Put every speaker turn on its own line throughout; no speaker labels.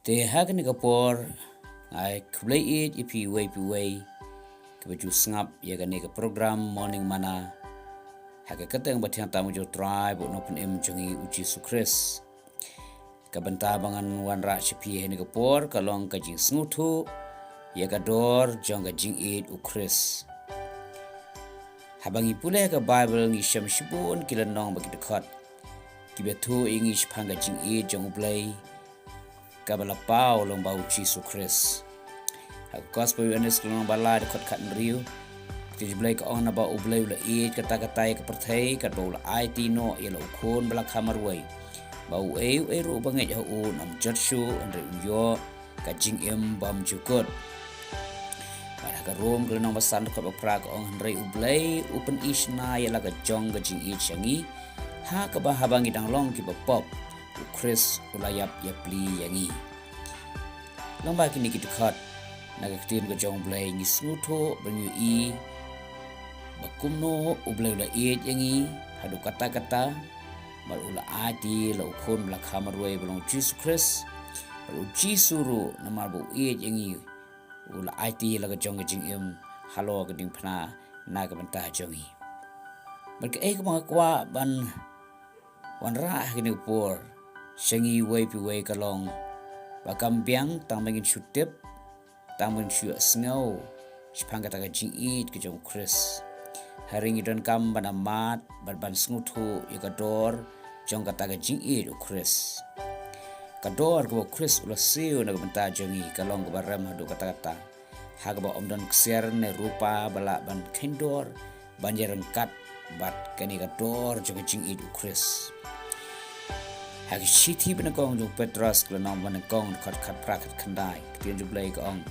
Te hagen ka por ai kublai it ipi way ke baju sngap ya ka program morning Manna haka kateng batiang tamu jo tribe no pen jongi U Khrist ka benta bangan wan ra chipi ni ka por kalong ka jingsngewthuh ya ka dor jong ka jingieit U Khrist habangi pule ka Bible ngi sham shibun kilanong bagi dekat kibethu ingi shpanga jingieit jong ublai kabala pau long bau U Khrist ha gospel awareness long bala de kat riu ti blai ka on ba ublai la e kata-kata ka perthai ka do la IT no ya la ukhon bala khamarwai bau e ro bangai ha u nam jatshu andre yo ka jingem bam jukot para ka rom ka nong basan ka pra ka on andre ublai open ishna ya la ka jong ka jingieit changi ha ka ba habangi dang long ki ba pop U Khrist ulayap ya pli yangi lomba kini kita khat nagaktin ka jong blai ngi snutho banyu i bakumno ublai la e yangi hadu kata-kata mal ula ati la ukhon la khamarwai belong U Khrist baru suru namar bu e yangi ula ati la ka jong ka jingem halo ka ding phna na ka banta jongi balka e ka mga kwa ban wanra kini por shangi way pi way kalong bakam biang tang mangin shutip tang mangin shu snow shpanga ta jingieit ke jong Khrist haring idon kam bana mat ban snuthu ikador jong kata jingieit U Khrist kador ko Khrist ula siu na banta jongi kalong ko baram hadu kata-kata hagaba omdan ksiar ne rupa bala ban kendor banjarang kat bat kani kador jong jingieit U Khrist hagi shiti bena kong jong Petras klanong bana kong khat prakat khandai kian ju blai kong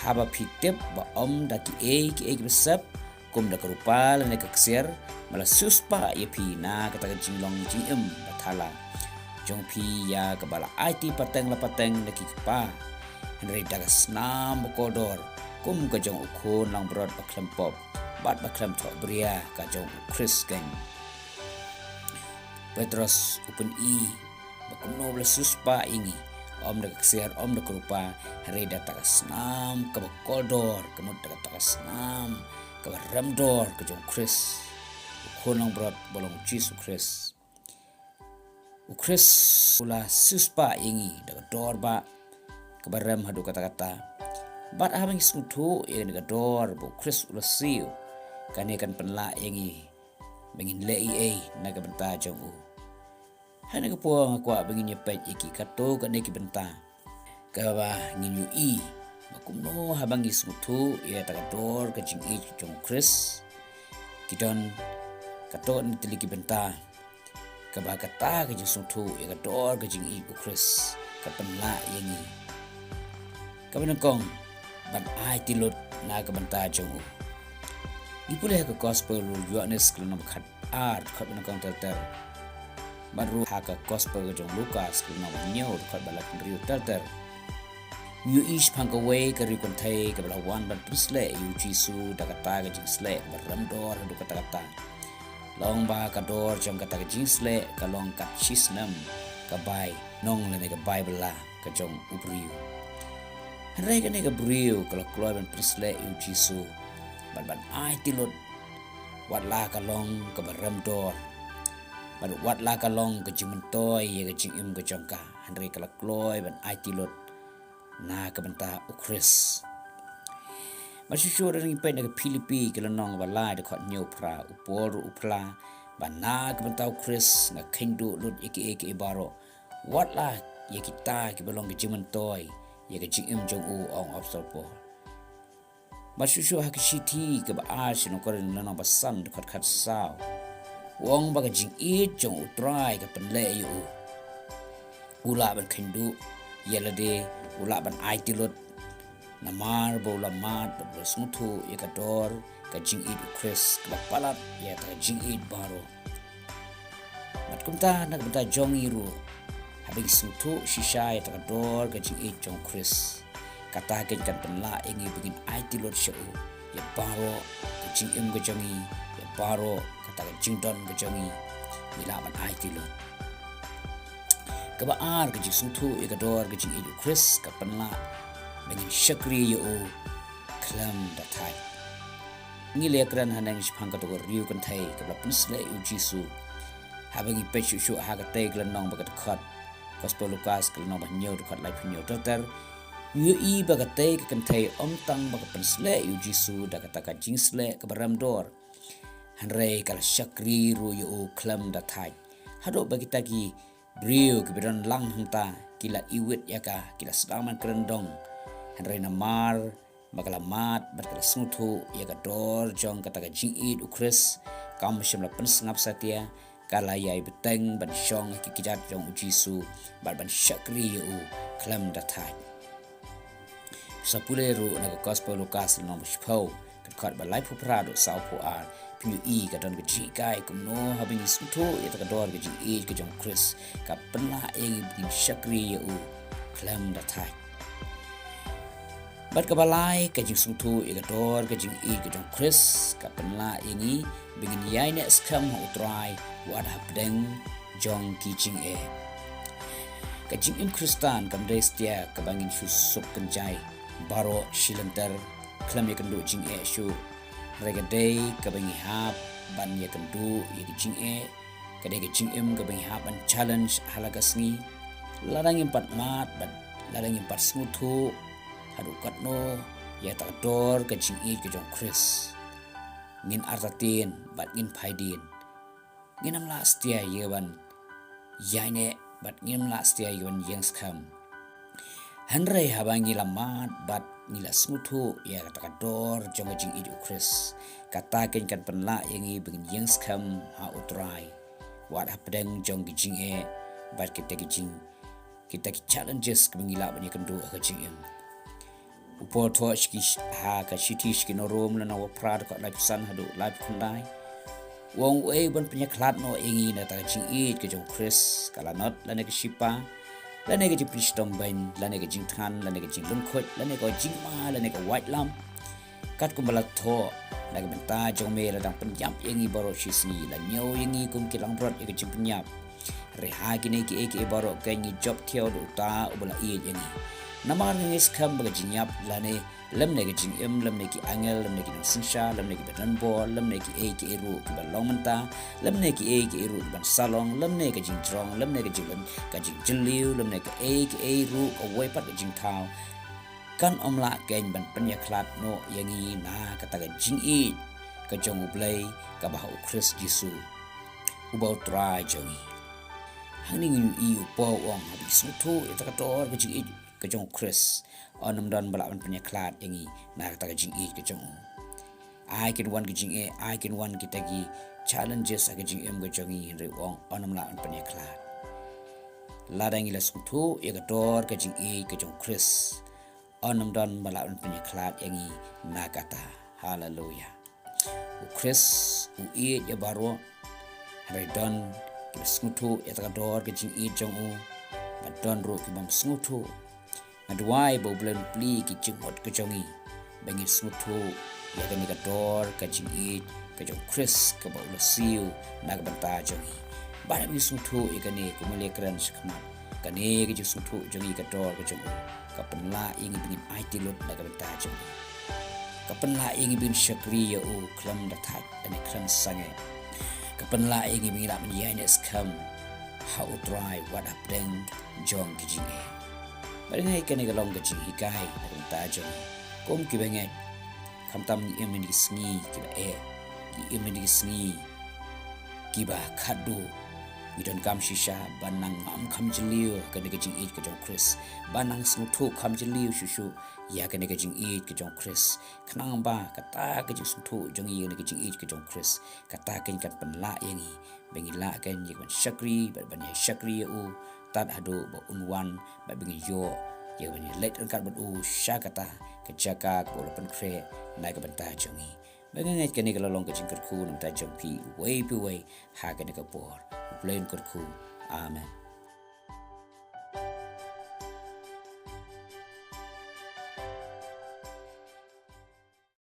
haba pitep ba da ki besap kum da rupa la ne kaksier mala suspa ye pi na kata jinglong jingem bathala jong pi ya kabala IT pateng da ki pa henry daga snam kodor kum ka jong ukhon lang brod ba klempop bat ba klem tho bria ka jong Khrist gang Petras open bakuno bla suspa ingi om da ksiar om da rupa hari da takasnam ka koldor kamut da takasnam ka ramdor ka jong Khrist khonong brot bolong U Khrist U Khrist ula suspa ingi da dor ba ka baram hadu kata-kata bat habang snuthu yang da dor bu Khrist ula siu kane kan penla ingi bengin lei na ka benta jong u hana ka po ngakwa bengin nyepet iki kato ka neki benta ka ba nginyu i makumno habang ismutu ya takador ka jingieit jong Khrist kidon kato ni tiliki benta ka ba kata ka jisutu ya kador ka jingieit U Khrist ka penla yangi ka benakong ban ai tilot na ka benta jong u dipulih ka gospel Yohanes kelana khat art khat benakong ter baru haka gospel jong Lukas kuna nyo khat balak riu ter new ish phangka way ka ri kon thai ka bala wan ban prisle U Jisu da kata ga jingsle baramdor du kata long ba ka dor jong kata ga jingsle ka long kat shisnam ka bai nong le ka Bible la ka jong ubriu hanrai ka ne ka briu ka kloi ban prisle U Jisu ban ai tilot wat la ka long ka baramdor baru wat la kalong ke jimentoy ya ke jingim ke jongka hanri kala kloy ban IT lot na ke benta U Khrist masih sure ring pen ke Filipi kala nong bala de khot nyo pra upor upla ban na ke benta U Khrist na khindu lut iki baro wat la ya kita ke belong ke jimentoy ya ke jingim jong u ong obserpo masih sure hak city ke ba as no koren na basan de khot khat sao wong baga jingieit jong utrai ka penle yu ula ban khindu yelade ula ban aitilot namar bola mat ba snuthu yakador ka jingieit U Khrist ka palat ya ta jingieit baro mat kumta nak benta jong iru habis snuthu shisha ya ta dor ka jingieit jong Khrist kata kan penla ingi begin aitilot shu ya baro ka jingim ka jongi ya baro kata jingdon ka jongi ila ban ai tilo kebaar ke jing sungthu ya kador ke jing U Khrist ka penla bengin syakri ya o klam da thai ngi le kran hanang shphang ka to riu kan thai ka la pinsle U Jisu habangi pechu shu ha ka te glan nong ba ka khat gospel Lucas ka nong ba nyo khat lai phnyo tar yu I ba ka te ka kan thai tang ba ka pinsle U Jisu da ka ta ka jingsle ka baram dor hanrei ka syakri ru ya o klam da thai hado bagi tagi brio ke bidon lang hanta kila iwit yaka kila sedaman kerendong hanrei namar magalamat berkala sungthu yaka dor jong kata ka jingieit U Khrist kam shim la pensngap satia kala yai beteng ban jong ki kijat jong U Jisu ban syakri u klam datai sapule ru na gospel Lucas no mshpau kat ba lai phupra do sau pu ar pinu ka don ga ji kai kum no habing sungthu ya ka dor ga ji ka jong Khrist ka penla eng bin syakri u klam datai bat ka balai ka jing sungthu ka dor ka jing ka jong Khrist ka penla engi bingin yai ne skam utrai wad habdeng jong ki jingieit ka jing Khristan kam destia ka bangin susup kenjai baro shilantar klam ya kendu jingieit shu regadei ka bangi hap ban ya kendu ya jingieit ka de jingim ka bangi hap ban challenge halagasngi ladang empat mat ban ladang empat sungthu hadu katno ya tak dor ka jingieit ka jong Khrist ngin artatin bat ngin phaidin nginam last year yewan yaine bat ngin last year yewan yengs kam hanrei habangi lamat bat nila sungthu ya tak dor jong jingieit U Khrist kata ken kan penla yengi bengin yengs kam ha utrai wat hapdeng jong jingieit bat kita ki challenges kemengila bani kendu ka jingim upo to shki ha ka shiti shki no rom na wa prad ko lai san hadu lai khundai wong we ban punya klat no engi na ta jingieit ke jong Khrist kala not la ne ke shipa la ne ke ji pristom ban la ne ke jing than la ne ke jing lung khot la ne ko jing ma la ne ko white lam kat ko bala tho la ke benta jong me la dang penyap engi baro shisni la nyau engi kum kilang brot ke jing penyap reha kini ki eke baro ke ni job theo do ta ubala i engi namar ngis kham ba jinyap lane lam ne jing lam ne ki angel lam ne ki sinsha lam ne ki badan bol lam ne ki e ru ki balong menta lam ne ki e ru ban salong lam ne ki jing trong lam ne ki jing ka jing jiliu lam ne ki e ru awai pat ki jing thau kan omla ken ban penya klat no yangi na kata ka jingieit ka jong ublei ka ba U Khrist Jisu ubau try jongi haning yu po wong habi sungthu eta ka tor ka jingieit ka jong Khrist onam don bala ban punya klat yangi na kata ka jingieit ka jong I can one ka jingieit I can one kita gi challenges ka jingim ka jongi re wong onam la ban punya klat ladang ila sungthu ya ka tor ka jingieit ka jong Khrist onam don bala ban punya klat yangi na kata hallelujah U Khrist u ya baro re don ki sungthu ya ta dor ka jingieit jong u ban don ro ki bam sungthu adwai bo blen pli ki chimot ka jongi bangin sungthu ya ka ni ka dor ka jingieit ka jong Khrist ka ba ulasiu na ka banta jongi ba mi sungthu ya ka ni ko male kran shkma ka ni ka ji sungthu jongi ka dor ka jong ka penla ing bingin IT lot na ka banta jongi ka penla ing bin syakri ya u klam da thai ane kram sange ka penla ing bingin la men yanes kam how try what up deng jong ki jingieit Baringai kani galong ka jing hikai na kung tajong kom ki bengai kam tam ni emen ki sngi ki ba ki emen ki sngi ki ba khadu mi don kam shisha banang am kham jiliu kani ka jingieit ka jong Khrist banang sungthu kham jiliu shushu ya kani ka jingieit ka jong Khrist khnang ba kata ka jing sungthu jong yi ka jingieit ka jong Khrist kata kan kan penla yangi bengila kan yi kan syakri ban syakri u tat hadu ba unwan ba bingin yo ya ban let kan ban u syakata ka jaka ko lapan kre na ka banta jongi bangai kan ni kalong ka jingker ku nam ta jong pi way ha kan ka por plain kur ku amen